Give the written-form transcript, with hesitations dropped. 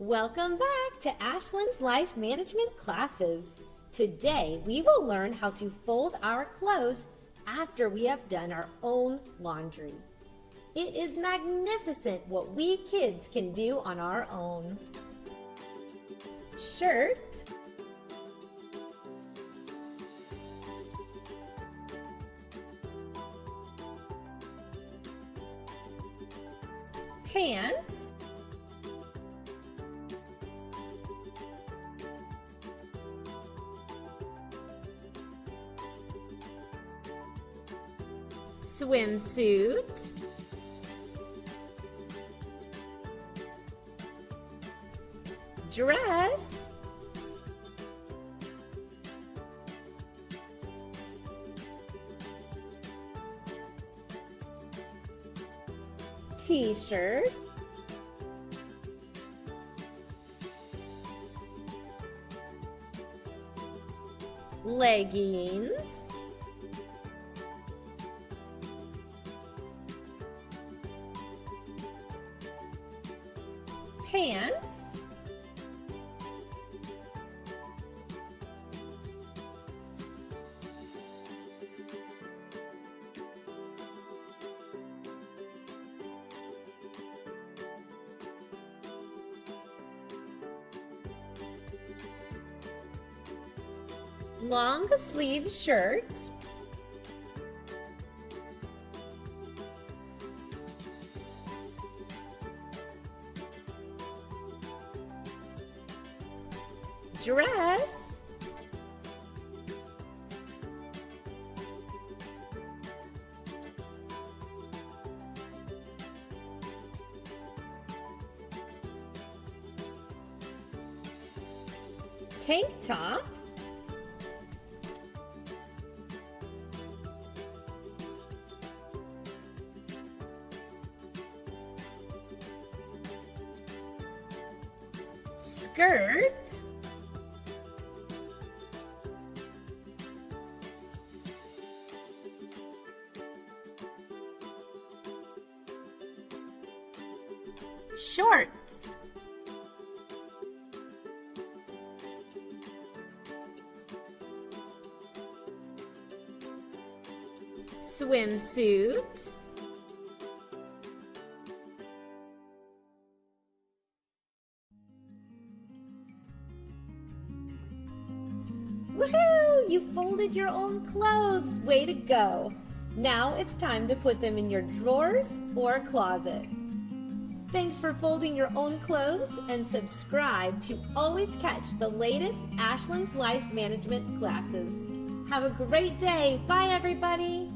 Welcome back to Ashlyn's Life Management classes. Today we will learn how to fold our clothes after we have done our own laundry. It is magnificent what we kids can do on our own. Shirt, pants, swimsuit, dress, t-shirt, leggings, pants, long sleeve shirt, dress, tank top, skirt, shorts, swimsuit, woohoo! You folded your own clothes! Way to go! Now it's time to put them in your drawers or closet. Thanks for folding your own clothes, and subscribe to always catch the latest Ashlyn's Life Management classes. Have a great day. Bye, everybody.